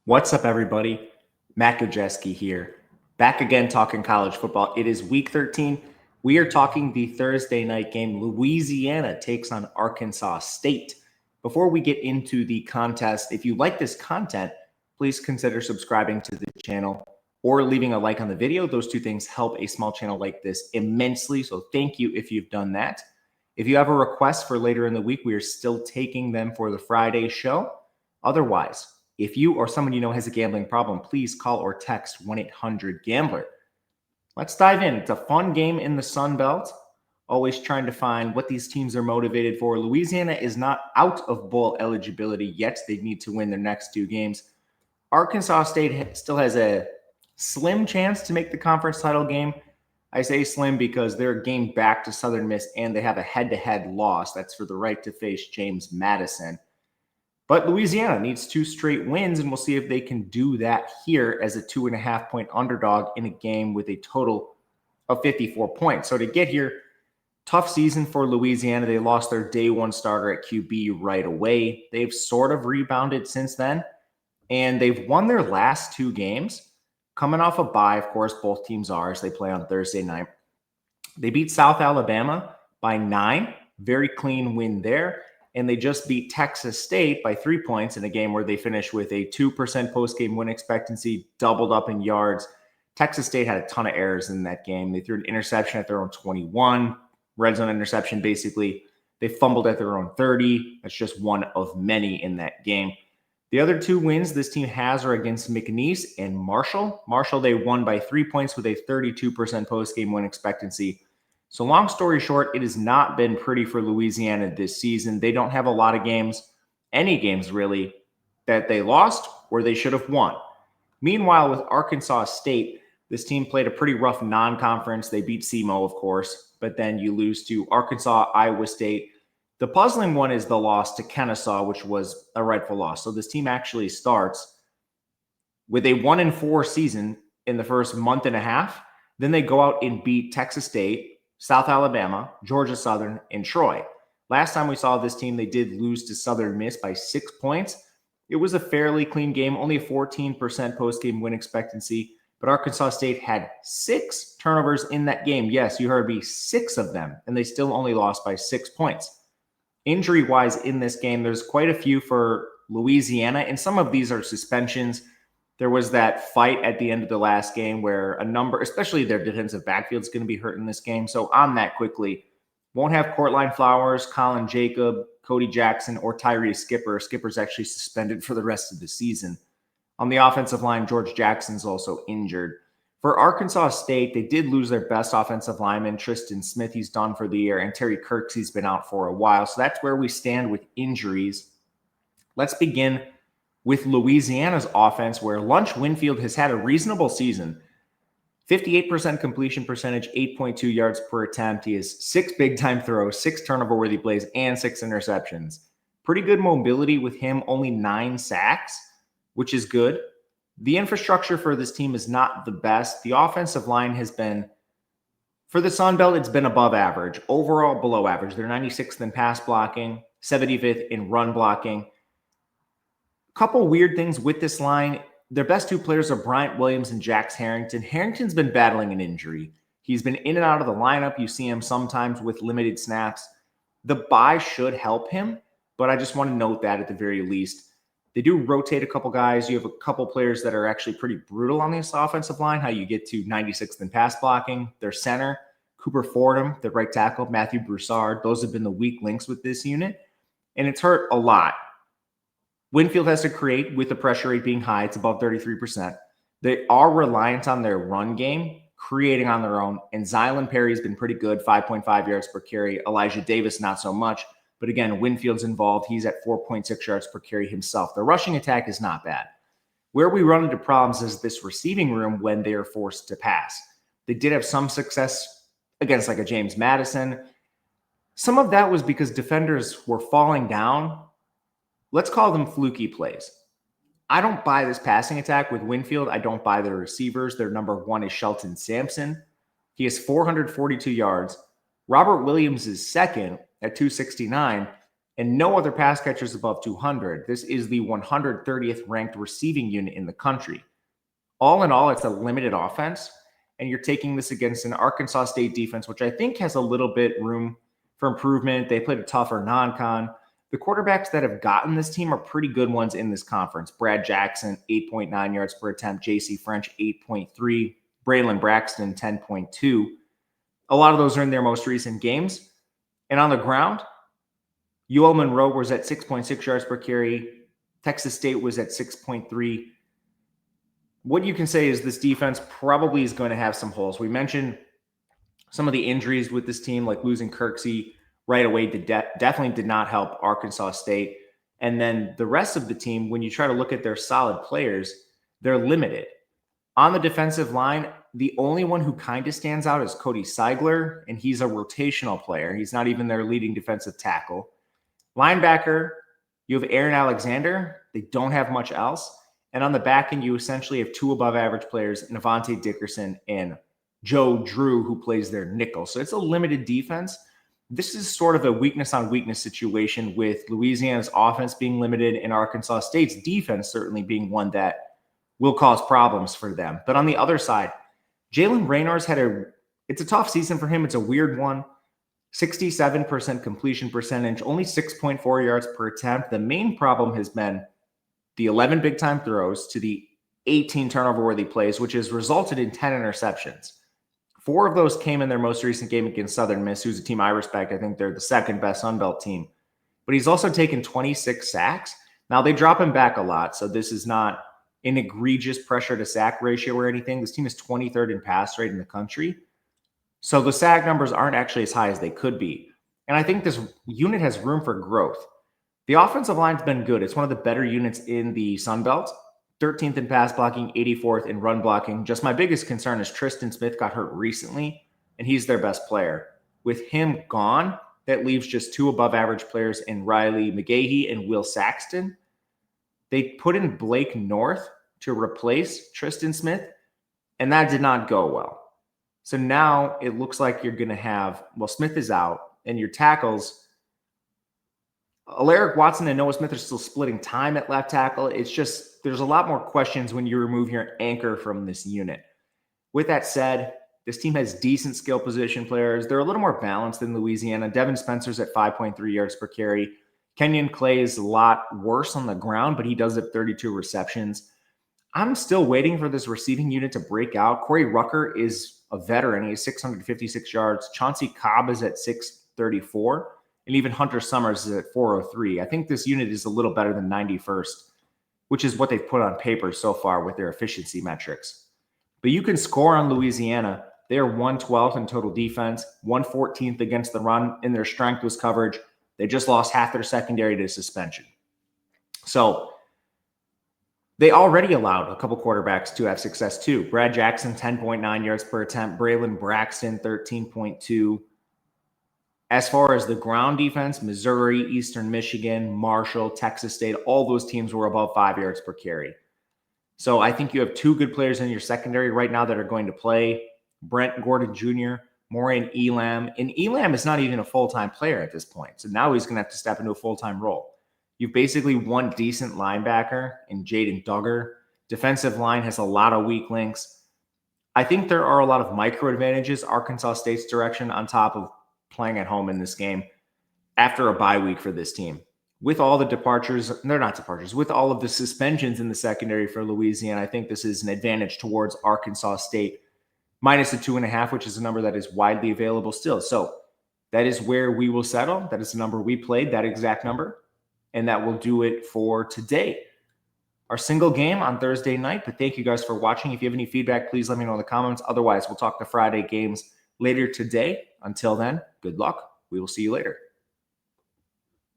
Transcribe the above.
What's up, everybody? Matt Gajewski here. Back again talking college football. It is week 13. We are talking the Thursday night game. Louisiana takes on Arkansas State. Before we get into the contest, if you like this content, please consider subscribing to the channel or leaving a like on the video. Those two things help a small channel like this immensely. So thank you if you've done that. If you have a request for later in the week, we are still taking them for the Friday show. Otherwise, if you or someone you know has a gambling problem, please call or text 1-800-GAMBLER. Let's dive in. It's a fun game in the Sun Belt. Always trying to find what these teams are motivated for. Louisiana is not out of bowl eligibility yet. They need to win their next two games. Arkansas State still has a slim chance to make the conference title game. I say slim because they're a game back to Southern Miss and they have a head-to-head loss. That's for the right to face James Madison. But Louisiana needs two straight wins, and we'll see if they can do that here as a 2.5-point underdog in a game with a total of 54 points. So to get here, tough season for Louisiana. They lost their day one starter at QB right away. They've sort of rebounded since then, and they've won their last two games. Coming off a bye, of course, both teams are as they play on Thursday night. They beat South Alabama by 9. Very clean win there. And they just beat Texas State by 3 points in a game where they finished with a 2% post-game win expectancy, doubled up in yards. Texas State had a ton of errors in that game. They threw an interception at their own 21, red zone interception basically. They fumbled at their own 30. That's just one of many in that game. The other two wins this team has are against McNeese and Marshall. Marshall, they won by 3 points with a 32% post-game win expectancy. So long story short, it has not been pretty for Louisiana this season. They don't have a lot of games, any games really, that they lost or they should have won. Meanwhile, with Arkansas State, this team played a pretty rough non-conference. They beat SEMO, of course, but then you lose to Arkansas, Iowa State. The puzzling one is the loss to Kennesaw, which was a rightful loss. So this team actually starts with a 1-4 season in the first month and a half. Then they go out and beat Texas State, South Alabama, Georgia Southern, and Troy. Last time we saw this team, they did lose to Southern Miss by 6 points. It was a fairly clean game, only a 14% post-game win expectancy, but Arkansas State had 6 turnovers in that game. Yes, you heard me, 6 of them, and they still only lost by 6 points. Injury-wise in this game, there's quite a few for Louisiana, and some of these are suspensions. There was that fight at the end of the last game where a number, especially their defensive backfield, is going to be hurt in this game. So on that quickly, won't have Courtline Flowers, Colin Jacob, Cody Jackson, or Tyree Skipper. Skipper's actually suspended for the rest of the season. On the offensive line, George Jackson's also injured. For Arkansas State, they did lose their best offensive lineman, Tristan Smith. He's done for the year, and Terry Kirksey's been out for a while. So that's where we stand with injuries. Let's begin with Louisiana's offense, where Lunch Winfield has had a reasonable season. 58% completion percentage, 8.2 yards per attempt. He has 6 big-time throws, 6 turnover-worthy plays, and 6 interceptions. Pretty good mobility with him, only 9 sacks, which is good. The infrastructure for this team is not the best. The offensive line has been, for the Sun Belt, it's been above average. Overall, below average. They're 96th in pass blocking, 75th in run blocking. Couple weird things with this line. Their best 2 players are Bryant Williams and Jax Harrington. Harrington's been battling an injury. He's been in and out of the lineup. You see him sometimes with limited snaps. The bye should help him, but I just want to note that at the very least. They do rotate a couple guys. You have a couple players that are actually pretty brutal on this offensive line, how you get to 96th in pass blocking. Their center, Cooper Fordham, the right tackle, Matthew Broussard. Those have been the weak links with this unit, and it's hurt a lot. Winfield has to create with the pressure rate being high. It's above 33%. They are reliant on their run game, creating on their own. And Zylan Perry's been pretty good, 5.5 yards per carry. Elijah Davis, not so much. But again, Winfield's involved. He's at 4.6 yards per carry himself. The rushing attack is not bad. Where we run into problems is this receiving room when they are forced to pass. They did have some success against like a James Madison. Some of that was because defenders were falling down. Let's call them fluky plays. I don't buy this passing attack with Winfield. I don't buy their receivers. Their number 1 is Shelton Sampson. He has 442 yards. Robert Williams is second at 269. and no other pass catchers above 200. This is the 130th ranked receiving unit in the country. All in all, it's a limited offense, and you're taking this against an Arkansas State defense, which I think has a little bit room for improvement. They played a tougher non-con. The quarterbacks that have gotten this team are pretty good ones in this conference. Brad Jackson, 8.9 yards per attempt. J.C. French, 8.3. Braylon Braxton, 10.2. A lot of those are in their most recent games. And on the ground, UL Monroe was at 6.6 yards per carry. Texas State was at 6.3. What you can say is this defense probably is going to have some holes. We mentioned some of the injuries with this team, like losing Kirksey right away, definitely did not help Arkansas State. And then the rest of the team, when you try to look at their solid players, they're limited. On the defensive line, the only one who kind of stands out is Cody Seigler, and he's a rotational player. He's not even their leading defensive tackle. Linebacker, you have Aaron Alexander. They don't have much else. And on the back end, you essentially have two above-average players, in Avante Dickerson and Joe Drew, who plays their nickel. So it's a limited defense. This is sort of a weakness-on-weakness situation with Louisiana's offense being limited and Arkansas State's defense certainly being one that will cause problems for them. But on the other side, Jalen Raynors it's a tough season for him. It's a weird one. 67% completion percentage, only 6.4 yards per attempt. The main problem has been the 11 big-time throws to the 18 turnover-worthy plays, which has resulted in 10 interceptions. 4 of those came in their most recent game against Southern Miss, who's a team I respect. I think they're the second best Sun Belt team. But he's also taken 26 sacks. Now, they drop him back a lot, so this is not an egregious pressure-to-sack ratio or anything. This team is 23rd in pass rate in the country. So the sack numbers aren't actually as high as they could be. And I think this unit has room for growth. The offensive line's been good. It's one of the better units in the Sun Belt. 13th in pass blocking, 84th in run blocking. Just my biggest concern is Tristan Smith got hurt recently, and he's their best player. With him gone, that leaves just 2 above-average players in Riley McGahee and Will Saxton. They put in Blake North to replace Tristan Smith, and that did not go well. So now it looks like you're going to have, Smith is out, and your tackles, Alaric Watson and Noah Smith are still splitting time at left tackle. It's just, there's a lot more questions when you remove your anchor from this unit. With that said, this team has decent skill position players. They're a little more balanced than Louisiana. Devin Spencer's at 5.3 yards per carry. Kenyon Clay is a lot worse on the ground, but he does have 32 receptions. I'm still waiting for this receiving unit to break out. Corey Rucker is a veteran. He has 656 yards. Chauncey Cobb is at 634. And even Hunter Summers is at 403. I think this unit is a little better than 91st, which is what they've put on paper so far with their efficiency metrics. But you can score on Louisiana. They are 112th in total defense, 114th against the run, and their strength was coverage. They just lost half their secondary to suspension. So they already allowed a couple quarterbacks to have success too. Brad Jackson, 10.9 yards per attempt. Braylon Braxton, 13.2. As far as the ground defense, Missouri, Eastern Michigan, Marshall, Texas State, all those teams were above 5 yards per carry. So I think you have 2 good players in your secondary right now that are going to play. Brent Gordon Jr., Maureen Elam. And Elam is not even a full-time player at this point. So now he's going to have to step into a full-time role. You've basically one decent linebacker in Jaden Duggar. Defensive line has a lot of weak links. I think there are a lot of micro advantages Arkansas State's direction on top of playing at home in this game after a bye week for this team. With all the departures, they're not departures, with all of the suspensions in the secondary for Louisiana, I think this is an advantage towards Arkansas State. Minus a 2.5, which is a number that is widely available still. So that is where we will settle. That is the number we played, that exact number. And that will do it for today. Our single game on Thursday night. But thank you guys for watching. If you have any feedback, please let me know in the comments. Otherwise, we'll talk the Friday games later today. Until then, good luck. We will see you later.